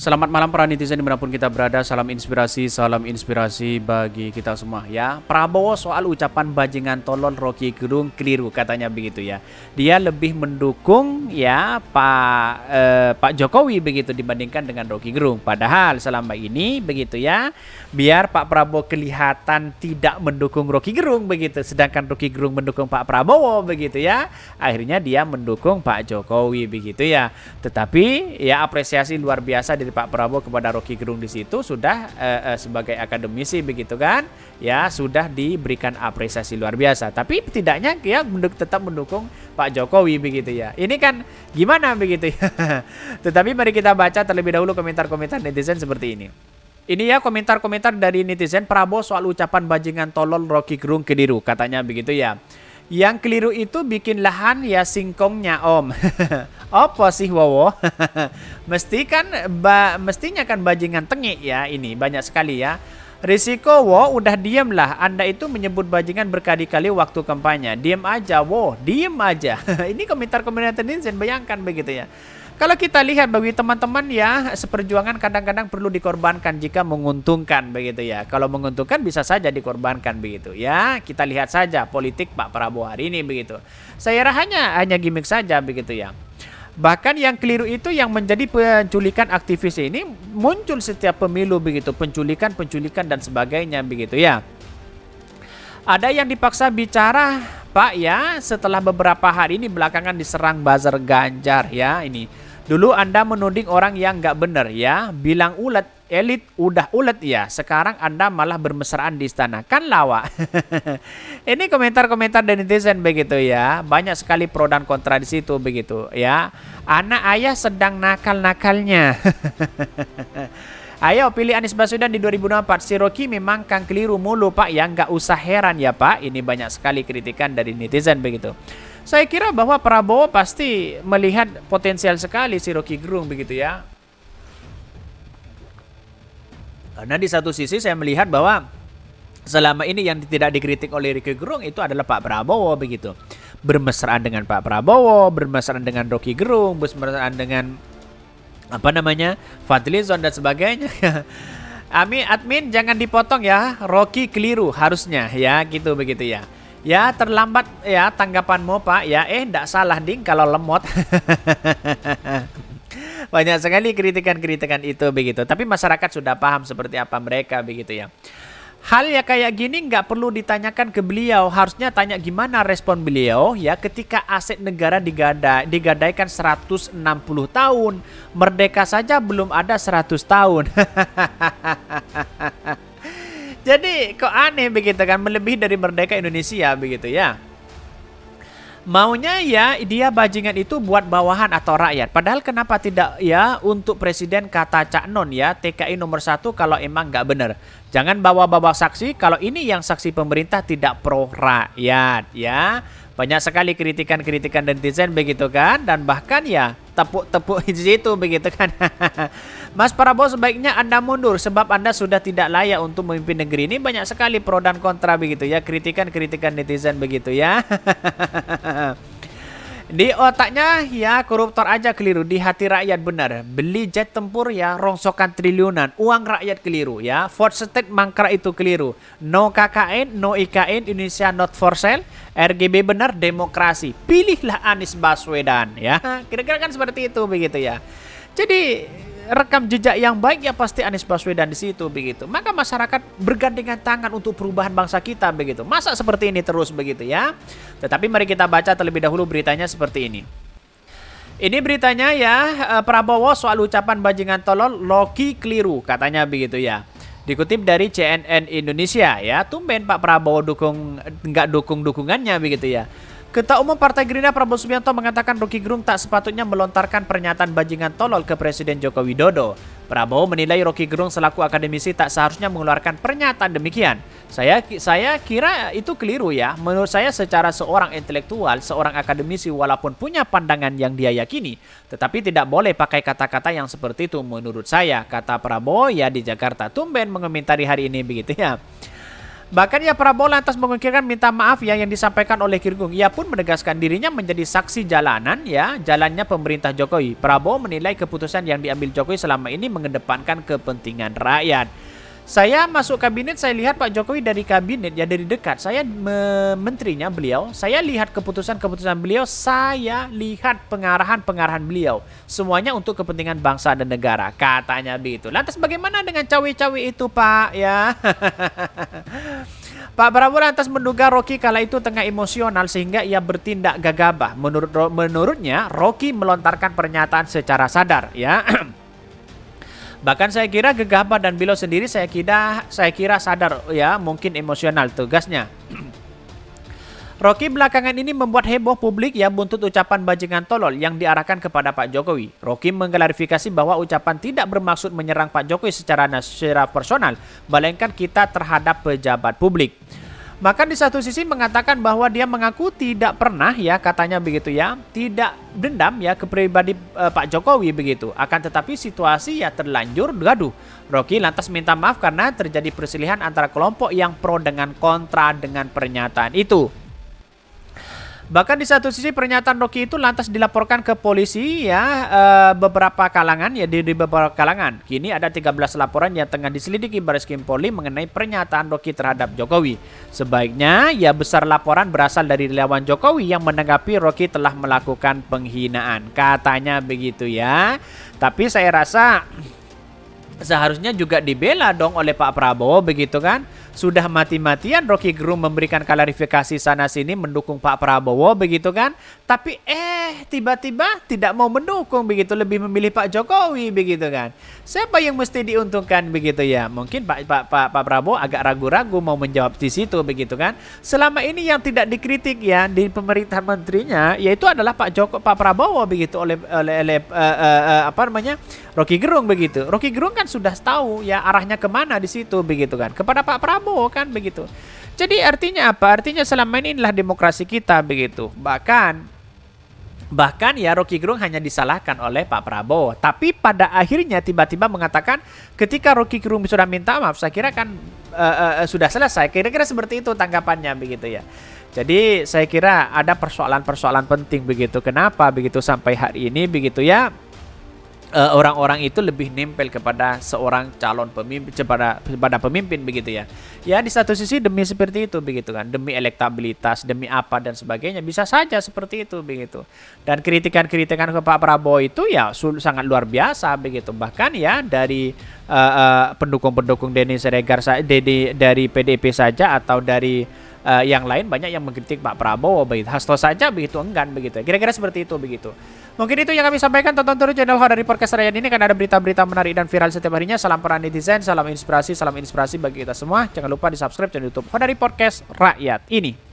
Selamat malam para netizen dimanapun kita berada. Salam inspirasi bagi kita semua ya. Prabowo soal ucapan bajingan tolol Rocky Gerung keliru katanya begitu ya. Dia lebih mendukung ya Pak Jokowi begitu dibandingkan dengan Rocky Gerung. Padahal selama ini begitu ya, biar Pak Prabowo kelihatan tidak mendukung Rocky Gerung begitu, sedangkan Rocky Gerung mendukung Pak Prabowo begitu ya. Akhirnya dia mendukung Pak Jokowi begitu ya. Tetapi ya apresiasi luar biasa dari Pak Prabowo kepada Rocky Gerung di situ sudah sebagai akademisi begitu kan, ya sudah diberikan apresiasi luar biasa. Tapi setidaknya dia tetap mendukung Pak Jokowi begitu ya. Ini kan gimana begitu ya. Tetapi mari kita baca terlebih dahulu komentar-komentar netizen seperti ini. Ini ya komentar-komentar dari netizen. Prabowo soal ucapan bajingan tolol Rocky Gerung keliru katanya begitu ya. Yang keliru itu bikin lahan ya singkongnya om. Apa sih wowo? Mestinya kan bajingan tengik ya, ini banyak sekali ya. Risiko wo udah diem lah. Anda itu menyebut bajingan berkali-kali waktu kampanye. Diem aja wo, diem aja. Ini komentar-komentar netizen, bayangkan begitu ya. Kalau kita lihat bagi teman-teman ya, seperjuangan kadang-kadang perlu dikorbankan jika menguntungkan begitu ya. Kalau menguntungkan bisa saja dikorbankan begitu ya. Kita lihat saja politik Pak Prabowo hari ini begitu. Saya rasa hanya gimmick saja begitu ya. Bahkan yang keliru itu yang menjadi penculikan aktivis ini muncul setiap pemilu begitu, penculikan dan sebagainya begitu ya. Ada yang dipaksa bicara Pak ya, setelah beberapa hari ini belakangan diserang buzzer Ganjar ya ini. Dulu Anda menuding orang yang nggak benar ya, bilang ulet, elit udah ulet ya. Sekarang Anda malah bermesraan di istana, kan lawa. Ini komentar-komentar dari netizen begitu ya. Banyak sekali pro dan kontra di situ begitu ya. Anak ayah sedang nakal-nakalnya. Ayo pilih Anies Baswedan di 2024. Si Rocky memang kang keliru mulu Pak ya, nggak usah heran ya Pak. Ini banyak sekali kritikan dari netizen begitu. Saya kira bahwa Prabowo pasti melihat potensial sekali si Rocky Gerung begitu ya. Karena di satu sisi saya melihat bahwa selama ini yang tidak dikritik oleh Rocky Gerung itu adalah Pak Prabowo begitu. Bermesraan dengan Pak Prabowo, bermesraan dengan Rocky Gerung, bermesraan dengan Fadlizon dan sebagainya. Admin jangan dipotong ya, Rocky keliru harusnya ya gitu begitu ya. Ya terlambat ya tanggapanmu Pak ya, ndak salah ding kalau lemot. Banyak sekali kritikan-kritikan itu begitu. Tapi masyarakat sudah paham seperti apa mereka begitu ya. Hal ya kayak gini nggak perlu ditanyakan ke beliau. Harusnya tanya gimana respon beliau ya ketika aset negara digadaikan 160 tahun. Merdeka saja belum ada 100 tahun. Jadi kok aneh begitu kan, melebihi dari merdeka Indonesia begitu ya. Maunya ya dia bajingan itu buat bawahan atau rakyat. Padahal kenapa tidak ya untuk presiden kata Cak Non ya, TKI nomor 1 kalau emang nggak benar. Jangan bawa-bawa saksi kalau ini yang saksi pemerintah tidak pro rakyat ya. Banyak sekali kritikan-kritikan netizen begitu kan, dan bahkan ya tepuk-tepuk di situ begitu kan. Mas Prabowo sebaiknya Anda mundur sebab Anda sudah tidak layak untuk memimpin negeri ini. Banyak sekali pro dan kontra begitu ya, kritikan-kritikan netizen begitu ya. Di otaknya ya koruptor aja keliru, di hati rakyat benar. Beli jet tempur ya rongsokan triliunan, uang rakyat keliru ya. Fourth Estate mangkrak itu keliru. No KKN, no IKN, Indonesia not for sale. RGB benar, demokrasi. Pilihlah Anies Baswedan ya. Kira-kira kan seperti itu begitu ya. Jadi rekam jejak yang baik ya pasti Anies Baswedan di situ begitu. Maka masyarakat bergandengan tangan untuk perubahan bangsa kita begitu. Masa seperti ini terus begitu ya. Tetapi mari kita baca terlebih dahulu beritanya seperti ini. Ini beritanya ya, Prabowo soal ucapan bajingan tolol Rocky keliru katanya begitu ya. Dikutip dari CNN Indonesia ya, tumben Pak Prabowo nggak dukung dukungannya begitu ya. Ketua Umum Partai Gerindra Prabowo Subianto mengatakan Rocky Gerung tak sepatutnya melontarkan pernyataan bajingan tolol ke Presiden Joko Widodo. Prabowo menilai Rocky Gerung selaku akademisi tak seharusnya mengeluarkan pernyataan demikian. Saya kira itu keliru ya. Menurut saya secara seorang intelektual, seorang akademisi walaupun punya pandangan yang dia yakini, tetapi tidak boleh pakai kata-kata yang seperti itu menurut saya, kata Prabowo ya di Jakarta. Tumben mengomentari hari ini begitu ya. Bahkan ya Prabowo lantas mengungkapkan minta maaf ya yang disampaikan oleh Kirgung. Ia pun menegaskan dirinya menjadi saksi jalanan ya jalannya pemerintah Jokowi. Prabowo menilai keputusan yang diambil Jokowi selama ini mengedepankan kepentingan rakyat. Saya masuk kabinet, saya lihat Pak Jokowi dari kabinet ya dari dekat. Saya menterinya beliau, saya lihat keputusan-keputusan beliau, saya lihat pengarahan-pengarahan beliau. Semuanya untuk kepentingan bangsa dan negara, katanya begitu. Lantas bagaimana dengan cawe-cawe itu, Pak? Ya. Pak Prabowo lantas menduga Rocky kala itu tengah emosional sehingga ia bertindak gegabah. Menurutnya, Rocky melontarkan pernyataan secara sadar, ya. Bahkan saya kira gegabah dan beliau sendiri saya kira sadar ya mungkin emosional tugasnya. Rocky belakangan ini membuat heboh publik ya buntut ucapan bajingan tolol yang diarahkan kepada Pak Jokowi. Rocky mengklarifikasi bahwa ucapan tidak bermaksud menyerang Pak Jokowi secara personal, melainkan kita terhadap pejabat publik. Maka di satu sisi mengatakan bahwa dia mengaku tidak pernah ya katanya begitu ya, tidak dendam ya ke pribadi Pak Jokowi begitu. Akan tetapi situasi ya terlanjur gaduh. Rocky lantas minta maaf karena terjadi perselisihan antara kelompok yang pro dengan kontra dengan pernyataan itu. Bahkan di satu sisi pernyataan Rocky itu lantas dilaporkan ke polisi ya beberapa kalangan ya di beberapa kalangan. Kini ada 13 laporan yang tengah diselidiki Barreskrim Polri mengenai pernyataan Rocky terhadap Jokowi. Sebaiknya ya besar laporan berasal dari relawan Jokowi yang menanggapi Rocky telah melakukan penghinaan. Katanya begitu ya. Tapi saya rasa seharusnya juga dibela dong oleh Pak Prabowo begitu kan. Sudah mati-matian Rocky Gerung memberikan klarifikasi sana sini mendukung Pak Prabowo begitu kan. Tapi tiba-tiba tidak mau mendukung begitu, lebih memilih Pak Jokowi begitu kan. Siapa yang mesti diuntungkan begitu ya? Mungkin Pak Prabowo agak ragu-ragu mau menjawab di situ begitu kan. Selama ini yang tidak dikritik ya di pemerintahan menterinya yaitu adalah Pak Prabowo begitu oleh Rocky Gerung begitu. Rocky Gerung kan sudah tahu ya arahnya kemana di situ begitu kan. Kepada Pak Prabowo kan begitu. Jadi artinya apa? Artinya selama ini inilah demokrasi kita begitu. Bahkan ya Rocky Gerung hanya disalahkan oleh Pak Prabowo. Tapi pada akhirnya tiba-tiba mengatakan ketika Rocky Gerung sudah minta maaf, saya kira kan sudah selesai. Kira-kira seperti itu tanggapannya begitu ya. Jadi saya kira ada persoalan-persoalan penting begitu. Kenapa begitu sampai hari ini begitu ya? Orang-orang itu lebih nempel kepada seorang calon pemimpin kepada pemimpin begitu ya. Ya di satu sisi demi seperti itu begitu kan, demi elektabilitas, demi apa dan sebagainya bisa saja seperti itu begitu. Dan kritikan-kritikan ke Pak Prabowo itu ya sangat luar biasa begitu. Bahkan ya dari pendukung-pendukung Denny Siregar dari PDIP saja atau dari yang lain banyak yang mengkritik Pak Prabowo begitu. Hasto saja begitu enggan begitu. Kira-kira seperti itu begitu. Mungkin itu yang kami sampaikan. Tonton terus channel Hodari Podcast Rakyat ini kan ada berita-berita menarik dan viral setiap harinya. Salam para netizen, salam inspirasi bagi kita semua. Jangan lupa di subscribe channel YouTube Hodari Podcast Rakyat ini.